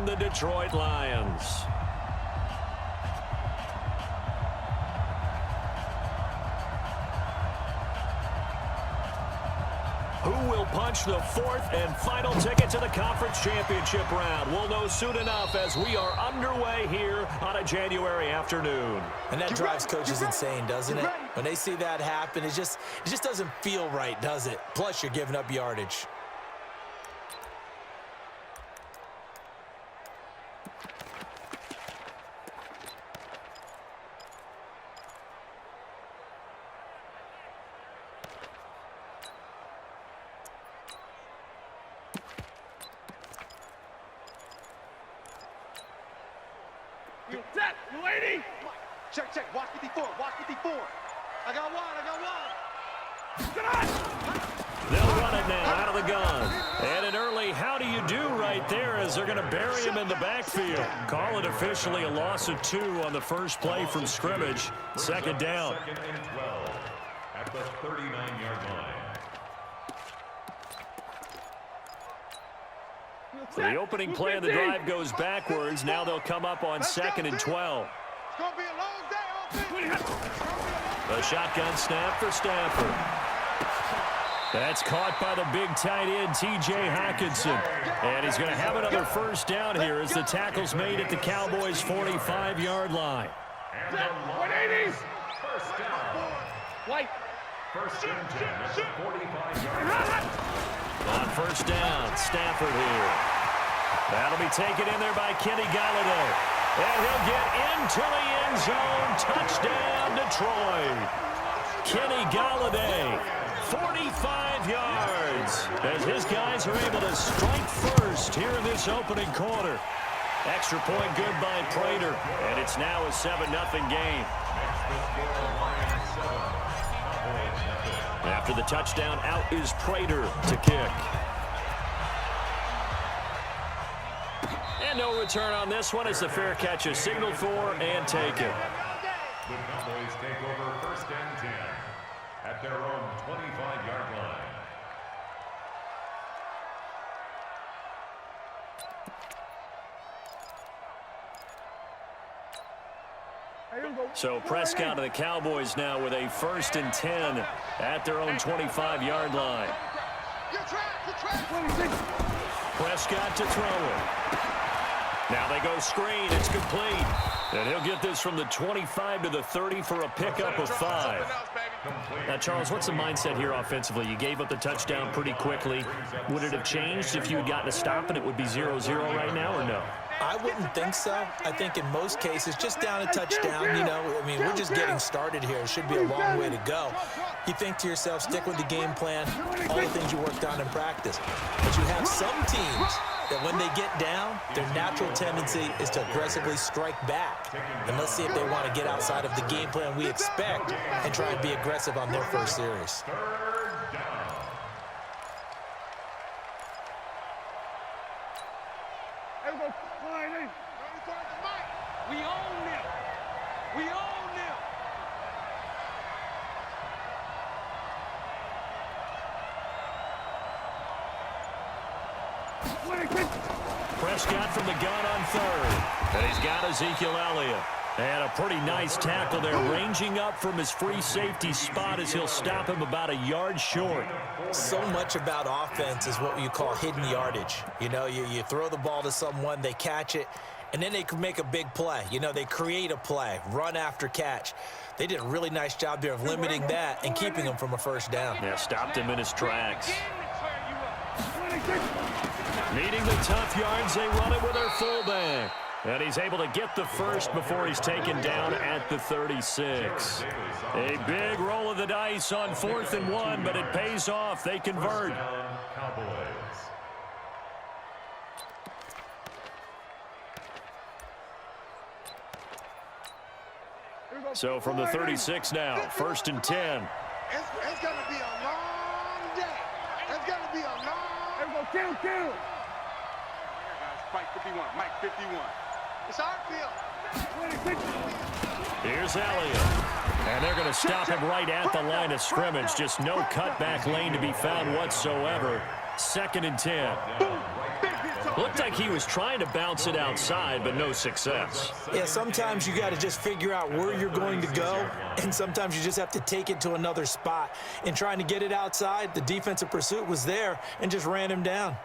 the Detroit Lions. Who will punch the fourth and final ticket to the conference championship round? We'll know soon enough as we are underway here on a January afternoon. And that drives coaches insane, doesn't it? When they see that happen, it just doesn't feel right, does it? Plus, you're giving up yardage. Check. Watch 54. I got one. They'll run it now out of the gun. And an early how do you do right there as they're going to bury him in the backfield. Call it officially a loss of 2 on the first play from scrimmage. Second down. Second and 12 at the 39-yard line. So the opening play of the drive goes backwards. Now they'll come up on second and 12. It's going to be a long day, offense. The shotgun snap for Stafford. That's caught by the big tight end, T.J. Hockenson. And he's going to have another first down here as the tackle's made at the Cowboys' 45-yard line. 180s. First down. White. First and 10 at the 45-yard line. On first down, Stafford here. That'll be taken in there by Kenny Golladay. And he'll get into the end zone. Touchdown, Detroit. Kenny Golladay, 45 yards. As his guys are able to strike first here in this opening quarter. Extra point good by Prater. And it's now a 7-0 game. After the touchdown, out is Prater to kick. And no return on this one as the fair catch is signaled for and taken. The Cowboys take over first and 10 at their own 25-yard line. So Prescott and the Cowboys now with a first and 10 at their own 25-yard line. Prescott to throw it. Now they go screen. It's complete. And he'll get this from the 25 to the 30 for a pickup of 5. Now, Charles, what's the mindset here offensively? You gave up the touchdown pretty quickly. Would it have changed if you had gotten a stop and it would be 0-0 right now or no? I wouldn't think so. I think in most cases, just down a touchdown, you know, I mean, we're just getting started here. It should be a long way to go. You think to yourself, stick with the game plan, all the things you worked on in practice. But you have some teams that when they get down, their natural tendency is to aggressively strike back. And let's see if they want to get outside of the game plan we expect and try and be aggressive on their first series. We own them. We own them. Prescott from the gun on third. And he's got Ezekiel Elliott. And a pretty nice tackle there, ranging up from his free safety spot as he'll stop him about a yard short. So much about offense is what you call hidden yardage. You know, you throw the ball to someone, they catch it, and then they can make a big play. You know, they create a play, run after catch. They did a really nice job there of limiting that and keeping him from a first down. Yeah, stopped him in his tracks. Needing the tough yards, they run it with their fullback. And he's able to get the first before he's taken down at the 36. A big roll of the dice on 4th and 1, but it pays off. They convert. So from the 36 now, 1st and 10. It's going to be a long day. It's going to be a long... Everyone, kill. Mike 51, Mike 51. It's our field. Here's Elliott. And they're going to stop him right at the line of scrimmage. Just no cutback lane to be found whatsoever. 2nd and 10. Big hit to Looked like he was trying to bounce it outside, but no success. Yeah, sometimes you got to just figure out where you're going to go, and sometimes you just have to take it to another spot. In trying to get it outside, the defensive pursuit was there and just ran him down.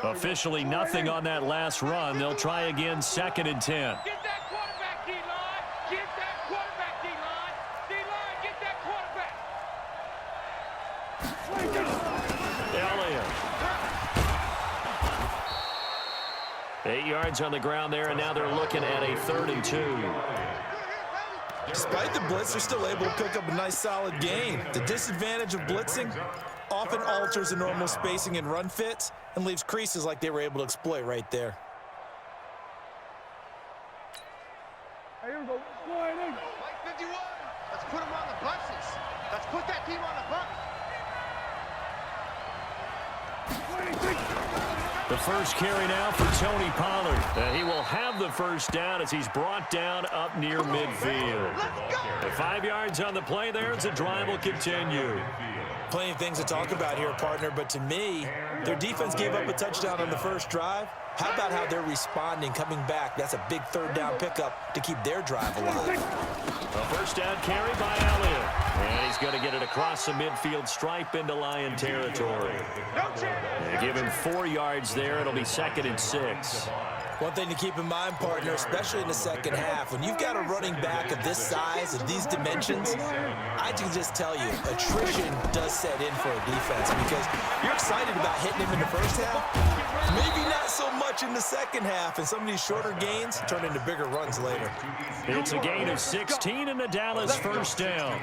Officially nothing on that last run. They'll try again, 2nd and 10. Get that quarterback, D-line. Get that quarterback, D-line. D-line, get that Elliott. 8 yards on the ground there, and now they're looking at a 3rd and 2. Despite the blitz, they're still able to pick up a nice, solid gain. The disadvantage of blitzing often alters the normal spacing and run fits and leaves creases like they were able to exploit right there. Hey, here we go. Mike 51. Let's put him on the buses. Let's put that team on the bus. The first carry now for Tony Pollard. He will have the first down as he's brought down up near midfield. The 5 yards on the play there as the drive will continue. Plenty of things to talk about here, partner, but to me, their defense gave up a touchdown on the first drive. How about how they're responding, coming back? That's a big 3rd down pickup to keep their drive alive. A first down carry by Elliott. And he's going to get it across the midfield stripe into Lion territory. They give him 4 yards there. It'll be 2nd and 6. One thing to keep in mind, partner, especially in the second half, when you've got a running back of this size, of these dimensions, I can just tell you, attrition does set in for a defense because you're excited about hitting him in the first half, maybe not so much in the second half, and some of these shorter gains turn into bigger runs later. It's a gain of 16 and the Dallas first down.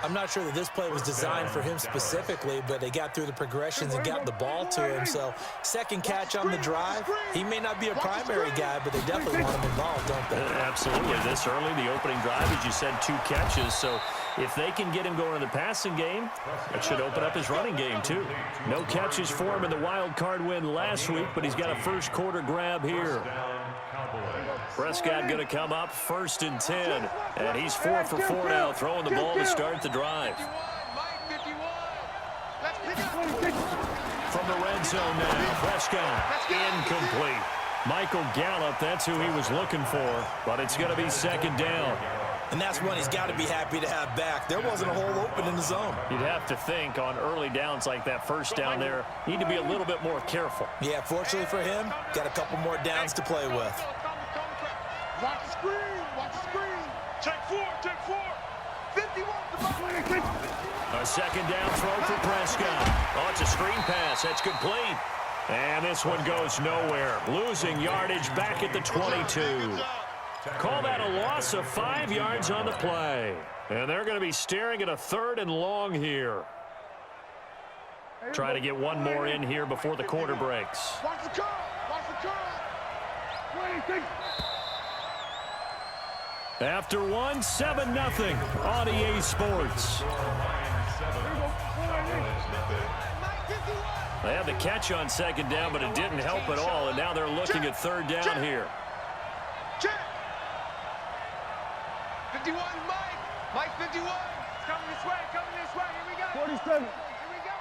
I'm not sure that this play was designed for him specifically, but they got through the progressions and got the ball to him. So, second catch on the drive. He may not be a primary guy, but they definitely want him involved, don't they? Absolutely. This early, the opening drive, as you said, 2 catches. So, if they can get him going in the passing game, that should open up his running game, too. No catches for him in the wild card win last week, but he's got a first quarter grab here. Prescott going to come up 1st and 10, and he's 4 for 4 now, throwing the ball to start the drive. From the red zone now, Prescott incomplete. Michael Gallup, that's who he was looking for, but it's going to be 2nd down. And that's one he's got to be happy to have back. There wasn't a hole open in the zone. You'd have to think on early downs like that first down there, need to be a little bit more careful. Yeah, fortunately for him, got a couple more downs to play with. Watch the screen. Watch the screen. Check 4. 51. A 2nd down throw for Prescott. Oh, it's a screen pass. That's complete. And this one goes nowhere. Losing yardage back at the 22. Call that a loss of 5 yards on the play. And they're going to be staring at a 3rd and long here. Try to get one more in here before the quarter breaks. Watch the curl. Watch the curl. After one, 7-0 on EA Sports. They had the catch on 2nd down, but it didn't help at all, and now they're looking at 3rd down here. Check. 51, Mike 51. It's coming this way. Here we go. 47. Here we go.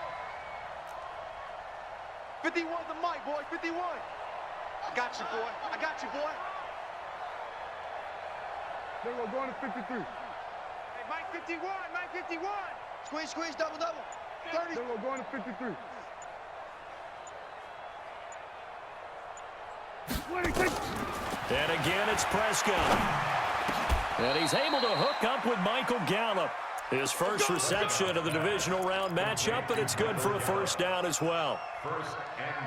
51 to Mike, boy. 51. I got you, boy. Then we're going to 53. Hey, Mike 51. Squeeze, double. 30. Then we're going to 53. 26. And again, it's Prescott. And he's able to hook up with Michael Gallup. His first reception of the divisional round matchup, but it's good for a first down as well.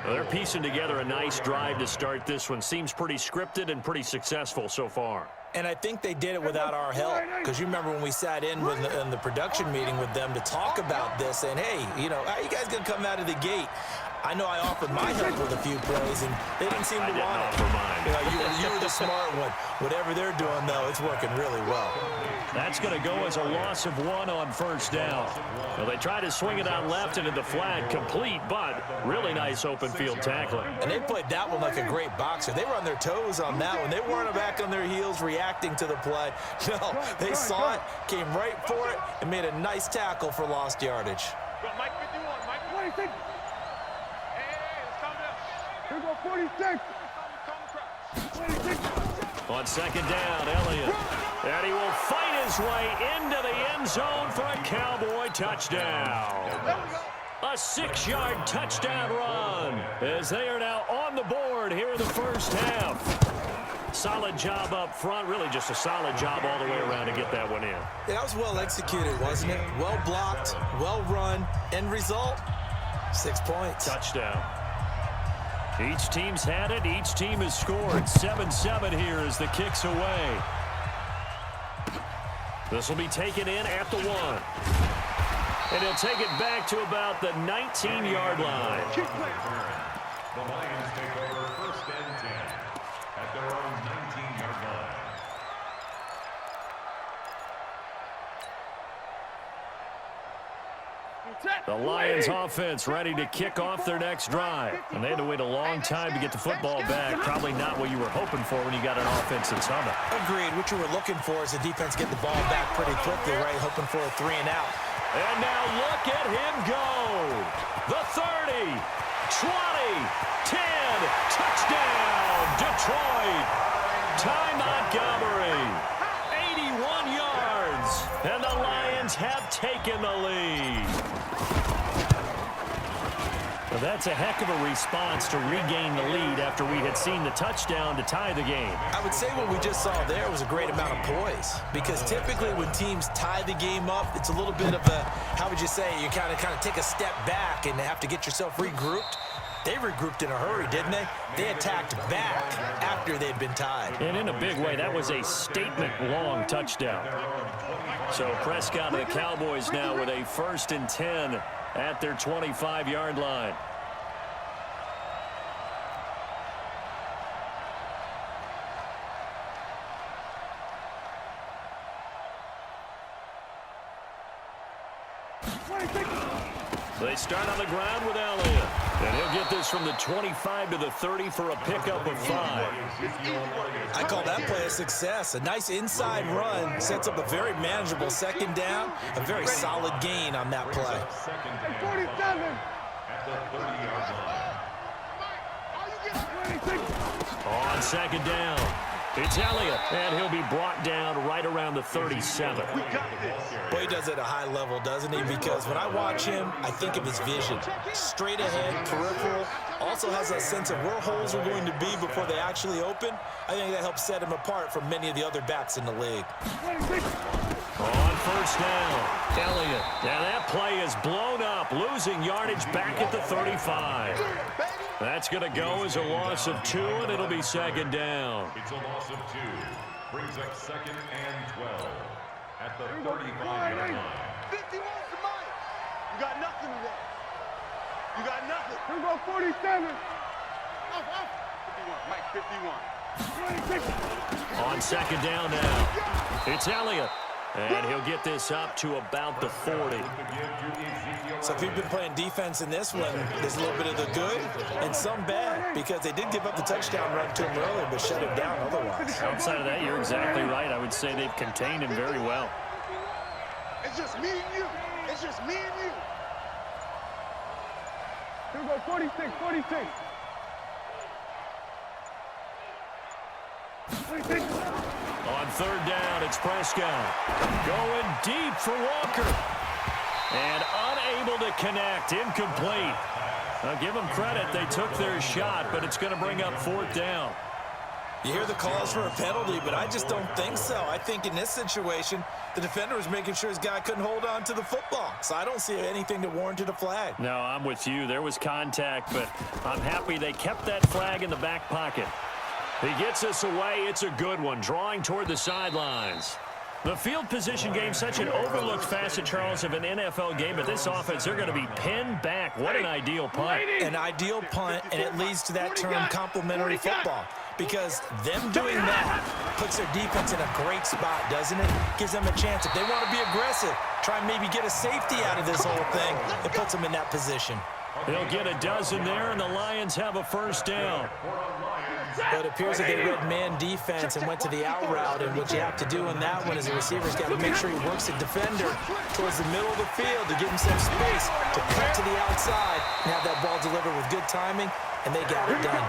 They're piecing together a nice drive to start this one. Seems pretty scripted and pretty successful so far. And I think they did it without our help, because you remember when we sat in the production meeting with them to talk about this, and hey, you know, how are you guys going to come out of the gate? I know I offered my help with a few plays, and they didn't seem to want it. You know, you were the smart one. Whatever they're doing, though, it's working really well. That's going to go as a loss of 1 on first down. Well, they tried to swing it out left into the flat, complete, but really nice open field tackling. And they played that one like a great boxer. They were on their toes on that one. They weren't back on their heels reacting to the play. No, they saw it, came right for it, and made a nice tackle for lost yardage. Mike 51, Mike 26. Hey, let's calm down. Here go 46. 26. On second down, Elliott. And he will fight his way into the end zone for a Cowboy touchdown. A 6-yard touchdown run as they are now on the board here in the first half. Solid job up front, really just a solid job all the way around to get that one in. Yeah, that was well executed, wasn't it? Well blocked, well run. End result, 6 points. Touchdown. Each team's had it. Each team has scored. 7-7 here as the kick's away. This will be taken in at the 1. And he'll take it back to about the 19-yard line. The Lions take over first and 10 at their own 19-yard line. The Lions offense ready to kick off their next drive. And they had to wait a long time to get the football back. Probably not what you were hoping for when you got an offense that's humming. Agreed. What you were looking for is the defense get the ball back pretty quickly, right? Hoping for a 3 and out. And now look at him go. The 30, 20, 10, touchdown, Detroit. Ty Montgomery, 81 yards. And the Lions have taken the lead. Well, that's a heck of a response to regain the lead after we had seen the touchdown to tie the game. I would say what we just saw there was a great amount of poise, because typically when teams tie the game up, it's a little bit of a, how would you say, you kind of take a step back and have to get yourself regrouped. They regrouped in a hurry, didn't they? They attacked back after they'd been tied. And in a big way, that was a statement-long touchdown. So Prescott and the Cowboys now with a 1st and 10 at their 25-yard line. They start on the ground with Elliott. And he'll get this from the 25 to the 30 for a pickup of 5. I call that play a success. A nice inside run sets up a very manageable second down. A very solid gain on that play. 47. At the 30-yard line. On second down, it's Elliott, and he'll be brought down right around the 37. Boy, he does it at a high level, doesn't he? Because when I watch him, I think of his vision. Straight ahead, peripheral, also has a sense of where holes are going to be before they actually open. I think that helps set him apart from many of the other backs in the league. On first down, Elliott. And that play is blown up, losing yardage back at the 35. That's going to go as a loss of 2, and it'll be second down. It's a loss of 2. Brings up 2nd and 12 at the 35-yard line. 51 to Mike. You got nothing today. You got nothing. Here go 47. Off. 51. Mike 51. 26. On second down now, it's Elliott. And he'll get this up to about the 40. So if you've been playing defense in this one, there's a little bit of the good and some bad, because they did give up the touchdown run to him earlier, but shut him down otherwise. Outside of that, you're exactly right. I would say they've contained him very well. It's just me and you. It's just me and you. Here we go, 46, 46. 46. On third down, it's Prescott. Going deep for Walker. And unable to connect. Incomplete. I'll give them credit. They took their shot, but it's going to bring up 4th down. You hear the calls for a penalty, but I just don't think so. I think in this situation, the defender was making sure his guy couldn't hold on to the football. So I don't see anything that warranted a flag. No, I'm with you. There was contact, but I'm happy they kept that flag in the back pocket. He gets us away. It's a good one, drawing toward the sidelines. The field position game, such an overlooked facet, Charles, of an NFL game, but this offense, they're going to be pinned back. What an ideal punt. An ideal punt, and it leads to that term complimentary football. because them doing that puts their defense in a great spot, doesn't it? Gives them a chance. If they want to be aggressive, try and maybe get a safety out of this whole thing, it puts them in that position. They'll get a dozen there, and the Lions have a first down. But it appears that they read man defense and went to the out route, and what you have to do in that one is the receiver's got to make sure he works the defender towards the middle of the field to give him some space to cut to the outside and have that ball delivered with good timing, and they got it done.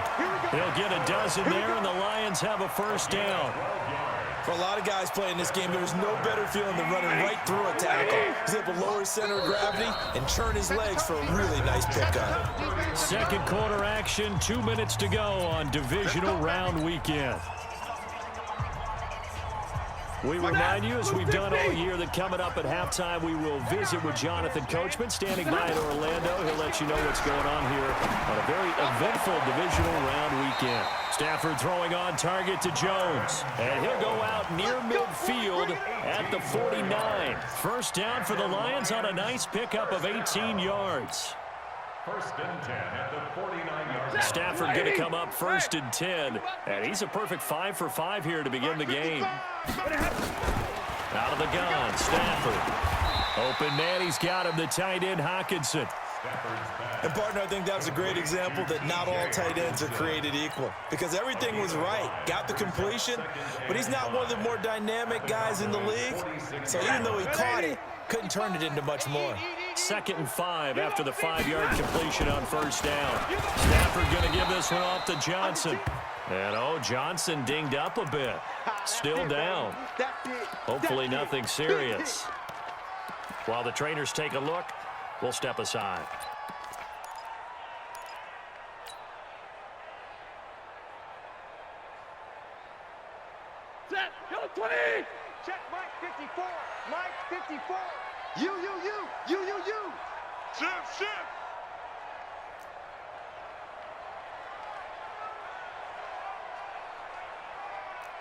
They'll get a dozen there, and the Lions have a first down. For a lot of guys playing this game, there's no better feeling than running right through a tackle. He's able to lower his center of gravity and churn his legs for a really nice pickup. Second quarter action, 2 minutes to go on Divisional Round Weekend. We remind you, as we've done all year, that coming up at halftime, we will visit with Jonathan Coachman, standing by in Orlando. He'll let you know what's going on here on a very eventful Divisional Round Weekend. Stafford throwing on target to Jones, and he'll go out near midfield at the 49. First down for the Lions on a nice pickup of 18 yards. First and 10 at the 49-yard line. Stafford going to come up first and 10, and he's a perfect 5 for 5 here to begin the game. Out of the gun, Stafford. Open man, he's got him, the tight end, Hockenson. And, partner, I think that was a great example that not all tight ends are created equal, because everything was right. Got the completion, but he's not one of the more dynamic guys in the league. So even though he caught it, couldn't turn it into much more. Second and 5 after the 5-yard completion on first down. Stafford going to give this one off to Johnson. And, Johnson dinged up a bit. Still down. Hopefully nothing serious. While the trainers take a look, we'll step aside. Set, go 20! Check Mike 54. Mike 54. You. Shift.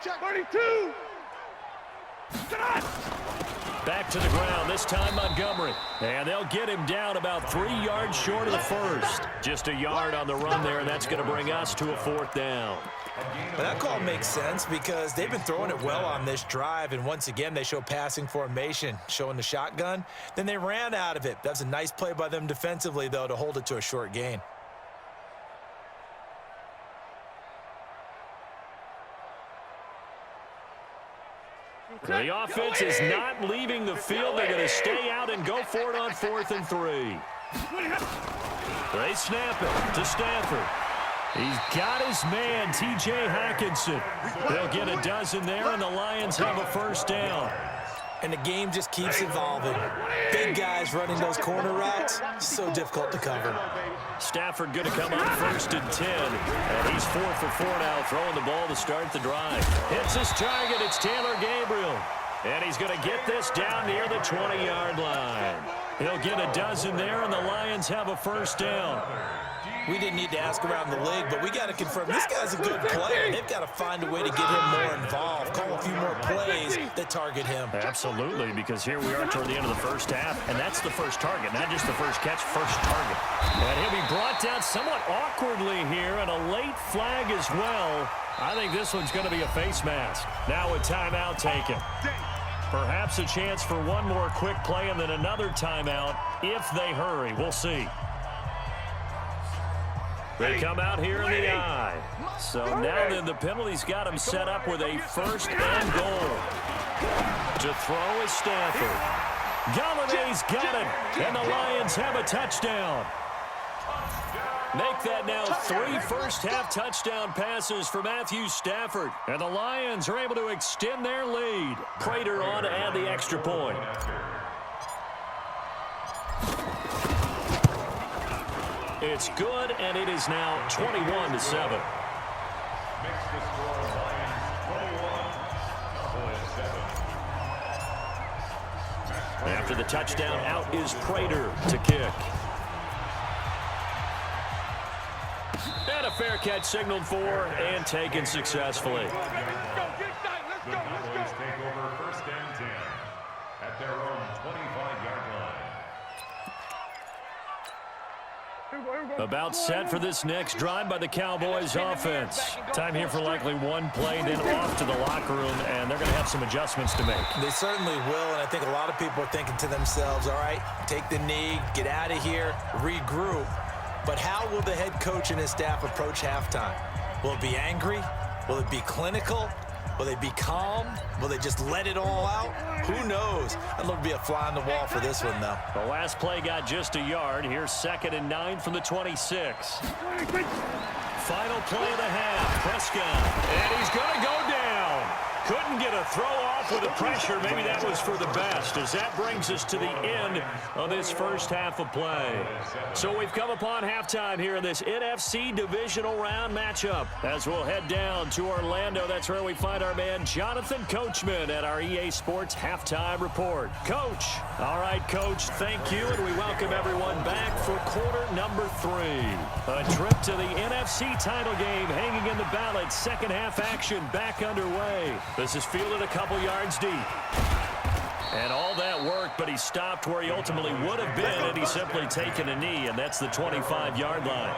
Check 32! Back to the ground, this time Montgomery. And they'll get him down about 3 yards short of the first. Just a yard on the run there, and that's going to bring us to a fourth down. But that call makes sense because they've been throwing it well on this drive, and once again they show passing formation, showing the shotgun. Then they ran out of it. That's a nice play by them defensively, though, to hold it to a short gain. The offense is not leaving the field. They're going to stay out and go for it on 4th and 3. They snap it to Stafford. He's got his man, T.J. Hockenson. They'll get a dozen there, and the Lions have a first down. And the game just keeps evolving. Big guys running those corner routes, so difficult to cover. Stafford going to come up first and 10. And he's 4 for 4 now, throwing the ball to start the drive. Hits his target. It's Taylor Gabriel. And he's going to get this down near the 20-yard line. He'll get a dozen there, and the Lions have a first down. We didn't need to ask around the league, but we got to confirm this guy's a good player. They've got to find a way to get him more involved, call a few more plays that target him. Absolutely, because here we are toward the end of the first half, and that's the first target, not just the first catch, first target. And he'll be brought down somewhat awkwardly here, and a late flag as well. I think this one's going to be a face mask. Now a timeout taken. Perhaps a chance for one more quick play and then another timeout if they hurry. We'll see. They come out here in the eye. So now then the penalty's got him set up with a first and goal. To throw is Stafford. Galladay's got it, and the Lions have a touchdown. Make that now 3 first-half touchdown passes for Matthew Stafford. And the Lions are able to extend their lead. Prater on to add the extra point. It's good, and it is now 21-7. Makes the score Lions 21, Cowboys 7. After the touchdown, out is Prater to kick. And a fair catch signaled for and taken successfully. The Cowboys take over first and 10 at their own 25-yard line. About set for this next drive by the Cowboys offense. Time here for likely one play, then off to the locker room, and they're going to have some adjustments to make. They certainly will, and I think a lot of people are thinking to themselves, all right, take the knee, get out of here, regroup. But how will the head coach and his staff approach halftime? Will it be angry? Will it be clinical? Will they be calm? Will they just let it all out? Who knows? I'd love to be a fly on the wall for this one, though. The last play got just a yard. Here's 2nd and 9 from the 26. Final play of the half. Prescott. And he's going to go down. Couldn't get a throw off with the pressure. Maybe that was for the best, as that brings us to the end of this first half of play. So we've come upon halftime here in this NFC Divisional Round matchup. As we'll head down to Orlando, that's where we find our man Jonathan Coachman at our EA Sports Halftime Report. Coach. All right, Coach, thank you, and we welcome everyone back for quarter number 3. A trip to the NFC title game hanging in the balance. Second half action back underway. This is fielded a couple yards deep. And all that worked, but he stopped where he ultimately would have been had he simply taken a knee, and that's the 25-yard line.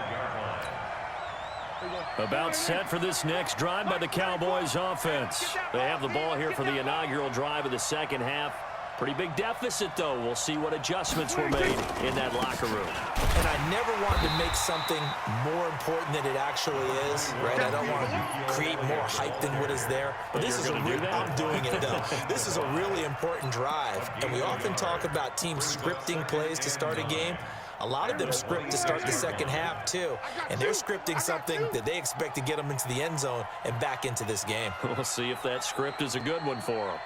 About set for this next drive by the Cowboys offense. They have the ball here for the inaugural drive of the second half. Pretty big deficit, though. We'll see what adjustments were made in that locker room. And I never wanted to make something more important than it actually is, right? I don't want to create more hype than what is there. But this is a real, I'm doing it, though. This is a really important drive. And we often talk about teams scripting plays to start a game. A lot of them script to start the second half, too. And they're scripting something that they expect to get them into the end zone and back into this game. We'll see if that script is a good one for them.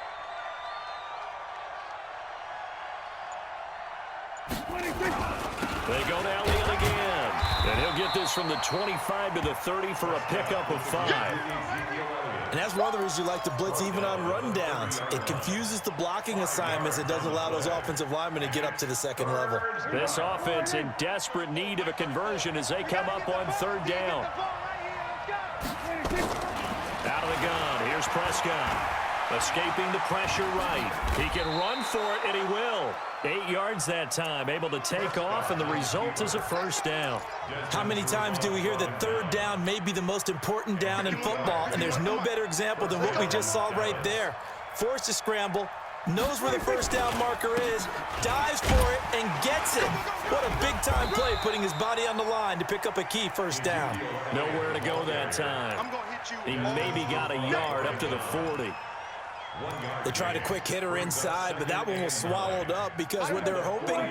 They go to Elliott again. And he'll get this from the 25 to the 30 for a pickup of 5. And that's one of the reasons you like to blitz even on rundowns. It confuses the blocking assignments. It doesn't allow those offensive linemen to get up to the second level. This offense in desperate need of a conversion as they come up on 3rd down. Out of the gun. Here's Prescott. Escaping the pressure right. He can run for it, and he will. 8 yards that time, able to take off, and the result is a first down. How many times do we hear that 3rd down may be the most important down in football, and there's no better example than what we just saw right there. Forced to scramble, knows where the first down marker is, dives for it, and gets it. What a big-time play, putting his body on the line to pick up a key first down. Nowhere to go that time. He maybe got a yard up to the 40. They tried a quick hitter inside, but that one was swallowed up because what they're hoping,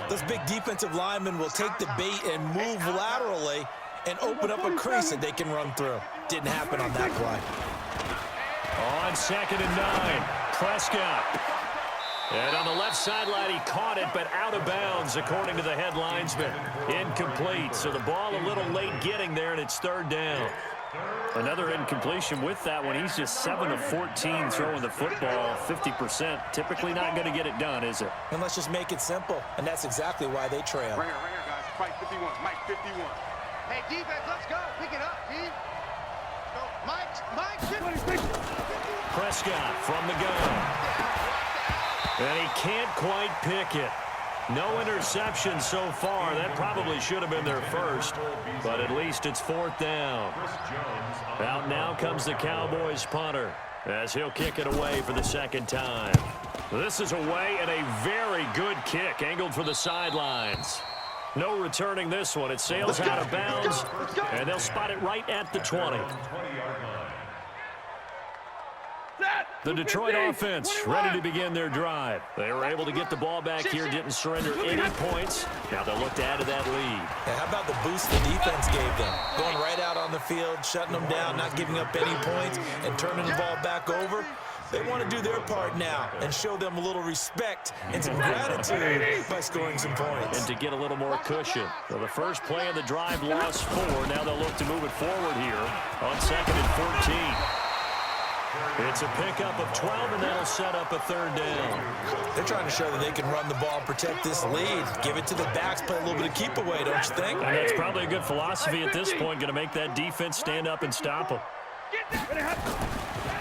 those big defensive linemen will take the bait and move laterally and open up a crease that they can run through. Didn't happen on that play. On 2nd and 9, Prescott. And on the left sideline, he caught it, but out of bounds, according to the head linesman. Incomplete, so the ball a little late getting there, and it's 3rd down. Another incompletion with that one. He's just 7 of 14 throwing the football, 50%. Typically not going to get it done, is it? And let's just make it simple, and that's exactly why they trail. Right here, guys. Fight 51. Mike 51. Hey, defense, let's go. Pick it up, team. Go. Mike 50. Prescott from the gun. And he can't quite pick it. No interception so far. That probably should have been their first, but at least it's 4th down. Out now comes the Cowboys punter as he'll kick it away for the 2nd time. This is away and a very good kick angled for the sidelines. No returning this one. It sails out of bounds, and they'll spot it right at the 20. The Detroit offense ready to begin their drive. They were able to get the ball back here, didn't surrender any points. Now they'll look to add to that lead. Yeah, how about the boost the defense gave them? Going right out on the field, shutting them down, not giving up any points, and turning the ball back over. They want to do their part now and show them a little respect and some gratitude by scoring some points. And to get a little more cushion. So the first play of the drive lost 4. Now they'll look to move it forward here on 2nd and 14. It's a pickup of 12, and that'll set up a 3rd down. They're trying to show that they can run the ball, protect this lead, give it to the backs, play a little bit of keep away, don't you think? And that's probably a good philosophy at this point, going to make that defense stand up and stop them.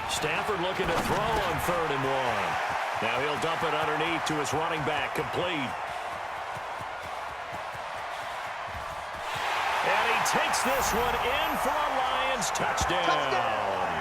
Stafford looking to throw on 3rd and 1. Now he'll dump it underneath to his running back, complete. And he takes this one in for a Lions touchdown.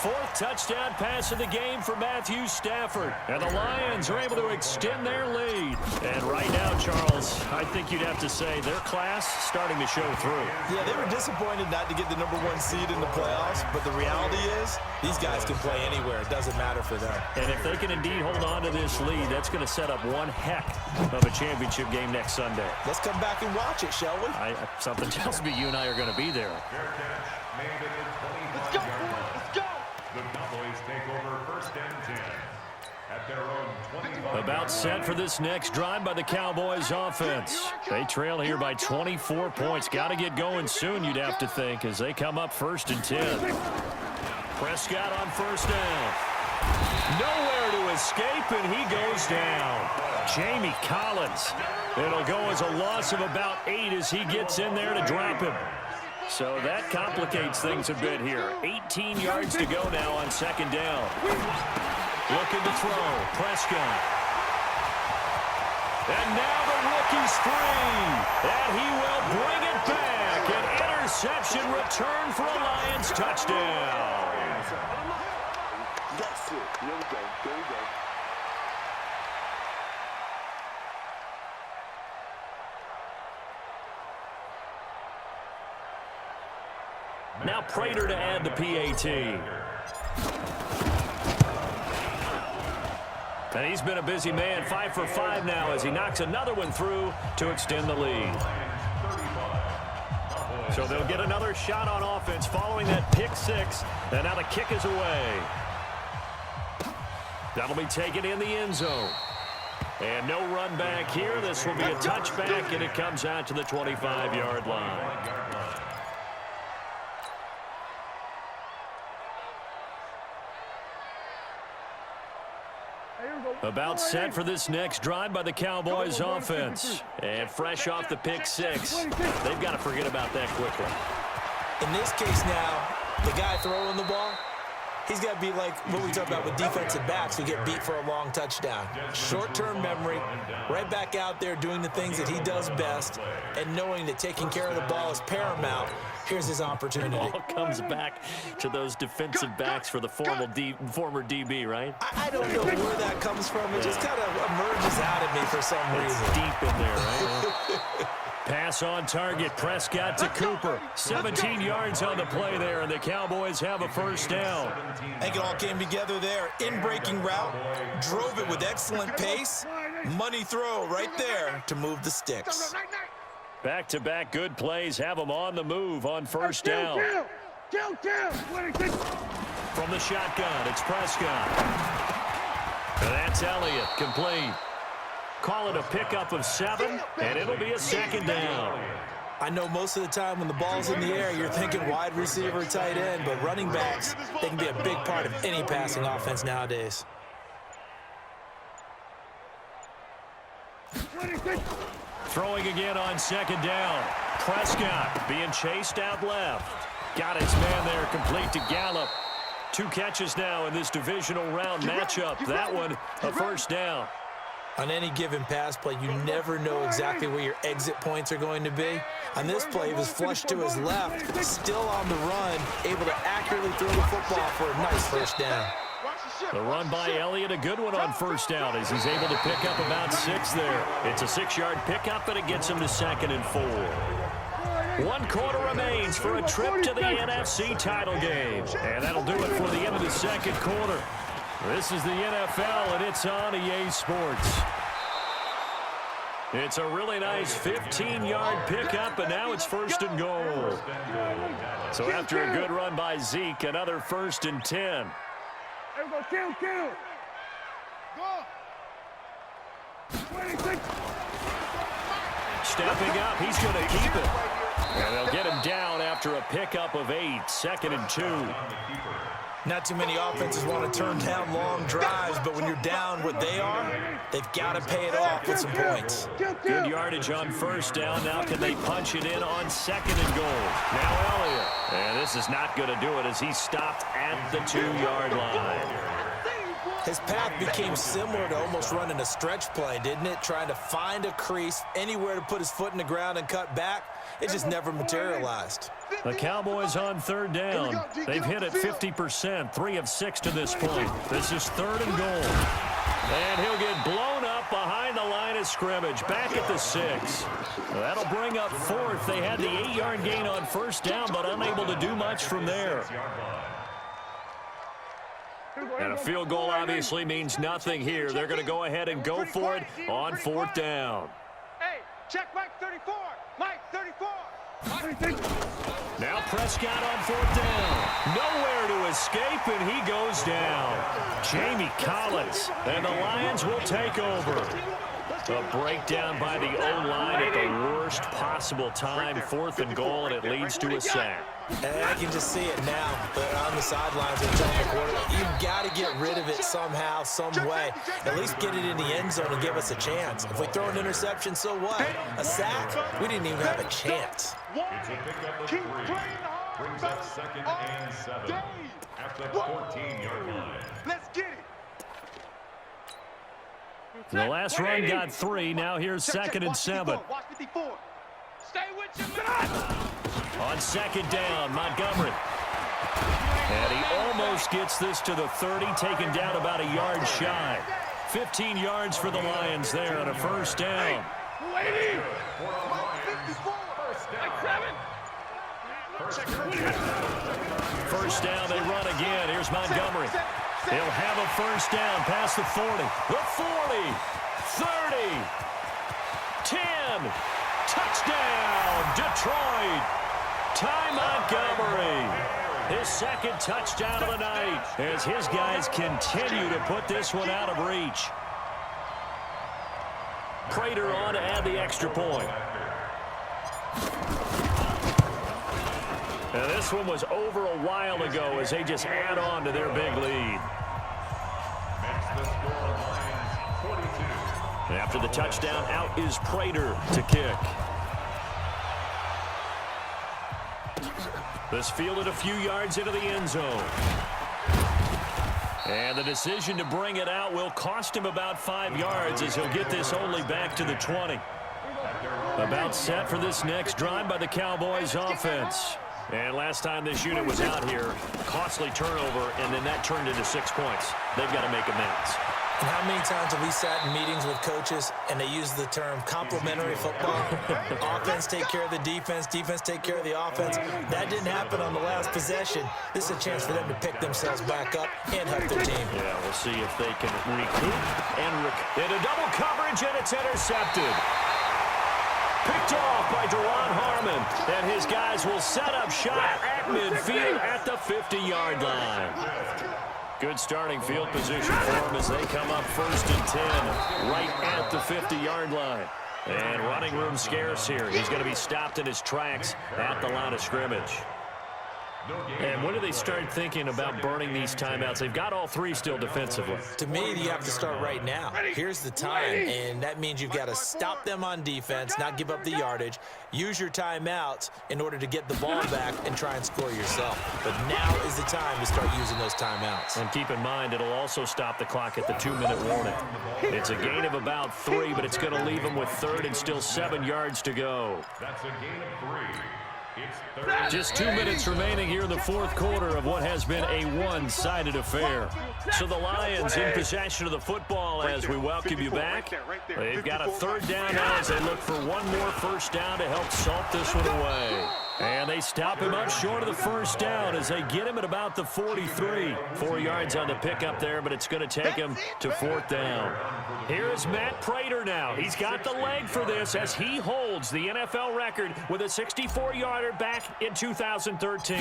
Fourth touchdown pass of the game for Matthew Stafford. And the Lions are able to extend their lead. And right now, Charles, I think you'd have to say their class starting to show through. Yeah, they were disappointed not to get the #1 seed in the playoffs, but the reality is these guys can play anywhere. It doesn't matter for them. And if they can indeed hold on to this lead, that's going to set up one heck of a championship game next Sunday. Let's come back and watch it, shall we? Something tells me you and I are going to be there. Let's go, boys. Let's go. The Cowboys take over 1st and 10 at their own 25. About set for this next drive by the Cowboys offense. They trail here by 24 points. Got to get going soon, you'd have to think, as they come up 1st and 10. Prescott on 1st down. Nowhere to escape, and he goes down. Jamie Collins. It'll go as a loss of about 8 as he gets in there to drop him. So that complicates things a bit here. 18 yards to go now on 2nd down. Looking to throw. Prescott. And now the rookie's free. And he will bring it back. An interception return for a Lions touchdown. That's it. Here we go. There we go. Now Prater to add the PAT. And he's been a busy man, 5 for 5 now as he knocks another one through to extend the lead. So they'll get another shot on offense following that pick 6. And now the kick is away. That'll be taken in the end zone. And no run back here. This will be a touchback, and it comes out to the 25-yard line. About set for this next drive by the Cowboys offense. And fresh off the pick 6. They've got to forget about that quickly. In this case now, the guy throwing the ball, he's got to be like what we talk about with defensive backs who get beat for a long touchdown. Short-term memory, right back out there doing the things that he does best, and knowing that taking care of the ball is paramount. Here's his opportunity. It all comes back to those defensive backs for the former DB, right? I don't know where that comes from. It just kind of emerges out of me for some reason. It's deep in there, right? Pass on target. Prescott to Cooper. 17 yards on the play there, and the Cowboys have a 1st down. I think it all came together there. In-breaking route, drove it with excellent pace. Money throw right there to move the sticks. Back-to-back good plays have them on the move on 1st down. From the shotgun, it's Prescott. And that's Elliott, complete. Call it a pickup of 7, and it'll be a 2nd down. I know most of the time when the ball's in the air, you're thinking wide receiver, tight end, but running backs, they can be a big part of any passing offense nowadays. Throwing again on 2nd down. Prescott being chased out left. Got his man there, complete to Gallup. 2 catches now in this divisional round matchup. That one, a 1st down. On any given pass play, you never know exactly where your exit points are going to be. On this play, he was flushed to his left, still on the run, able to accurately throw the football for a nice 1st down. The run by Elliott, a good one on 1st down as he's able to pick up about 6 there. It's a 6-yard pickup, and it gets him to 2nd and 4. 1 quarter remains for a trip to the NFC title game. And that'll do it for the end of the 2nd quarter. This is the NFL, and it's on EA Sports. It's a really nice 15-yard pickup, and now it's 1st and goal. So after a good run by Zeke, another 1st and 10. Stepping up, he's going to keep it. And they'll get him down after a pickup of 8, 2nd and 2. Not too many offenses want to turn down long drives, but when you're down what they are, they've got to pay it off with some points. Good yardage on 1st down. Now can they punch it in on 2nd and goal? Now Elliott. And this is not going to do it as he's stopped at the 2-yard line. His path became similar to almost running a stretch play, didn't it? Trying to find a crease, anywhere to put his foot in the ground and cut back. It just never materialized. The Cowboys on third down. They've hit it 50%, 3 of 6 to this point. This is 3rd and goal. And he'll get blown up behind the line of scrimmage, back at the 6. That'll bring up 4th. They had the 8-yard gain on first down, but unable to do much from there. And a field goal obviously means nothing here. They're going to go ahead and go for it on 4th down. Hey, check Mike 34. Mike 34. Now Prescott on 4th down. Nowhere to escape, and he goes down. Jamie Collins, and the Lions will take over. A breakdown by the O-line at the worst possible time. 4th and goal, and it leads to a sack. And I can just see it now. They're on the sidelines. They're telling the quarterback, you've got to get rid of it somehow, some way. At least get it in the end zone and give us a chance. If we throw an interception, so what? A sack? We didn't even have a chance. It's a pickup of 3. Brings up 2nd and 7 at the 14-yard line. Let's get it. The last run got 3. Now here's 2nd and 7. Watch 54. Stay with your man. On 2nd down, Montgomery. And he almost gets this to the 30, taken down about a yard shy. 15 yards for the Lions there on a first down. Waiting. First down, they run again. Here's Montgomery. He'll have a first down past the 40. The 40, 30, 10. Touchdown, Detroit. Ty Montgomery. His 2nd touchdown of the night as his guys continue to put this one out of reach. Prater on to add the extra point. Now this one was over a while ago as they just add on to their big lead. Makes the score Lions 42. After the touchdown, out is Prater to kick. This fielded a few yards into the end zone. And the decision to bring it out will cost him about 5 yards as he'll get this only back to the 20. About set for this next drive by the Cowboys offense. And last time this unit was out here, costly turnover, and then that turned into 6 points. They've got to make amends. And how many times have we sat in meetings with coaches and they use the term complementary football? Offense take care of the defense, defense take care of the offense. That didn't happen on the last possession. This is a chance for them to pick themselves back up and help their team. Yeah, we'll see if they can recoup and into double coverage, and it's intercepted. Picked off by Deron Harmon, and his guys will set up shot at midfield at the 50-yard line. Good starting field position for them as they come up 1st and 10, right at the 50-yard line. And running room scarce here. He's going to be stopped in his tracks at the line of scrimmage. And when do they start thinking about burning these timeouts? They've got all 3 still defensively. To me, you have to start right now. Here's the time, and that means you've got to stop them on defense, not give up the yardage, use your timeouts in order to get the ball back and try and score yourself. But now is the time to start using those timeouts. And keep in mind, it'll also stop the clock at the 2-minute warning. It's a gain of about 3, but it's going to leave them with 3rd and still 7 yards to go. That's a gain of 3. It's Just 2 minutes remaining here in the 4th quarter of what has been a one-sided affair. So the Lions in possession of the football as we welcome you back. They've got a 3rd down now as they look for one more first down to help salt this one away. And they stop him up short of the first down as they get him at about the 43. 4 yards on the pickup there, but it's going to take him to 4th down. Here is Matt Prater now. He's got the leg for this as he holds the NFL record with a 64-yarder back in 2013.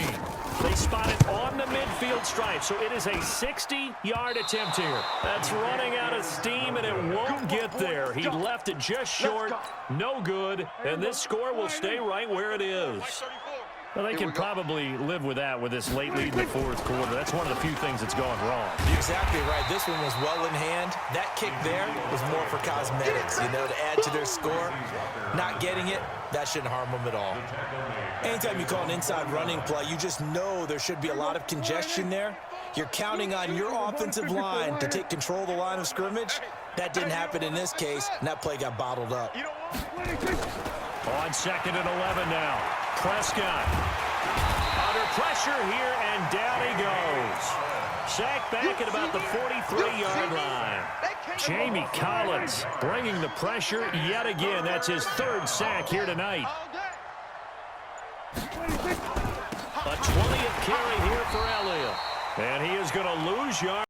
They spot it on the midfield stripe, so it is a 60-yard attempt here. That's running out of steam, and it won't get there. He left it just short, no good, and this score will stay right where it is. Well, they can probably live with that with this late lead in the 4th quarter. That's one of the few things that's gone wrong. You're exactly right. This one was well in hand. That kick there was more for cosmetics, to add to their score. Not getting it, that shouldn't harm them at all. Anytime you call an inside running play, you just know there should be a lot of congestion there. You're counting on your offensive line to take control of the line of scrimmage. That didn't happen in this case, and that play got bottled up. On 2nd and 11 now. Prescott under pressure here, and down he goes. Sacked back at about the 43-yard line. Jamie Collins bringing the pressure yet again. That's his 3rd sack here tonight. A 20th carry here for Elliott. And he is going to lose yards.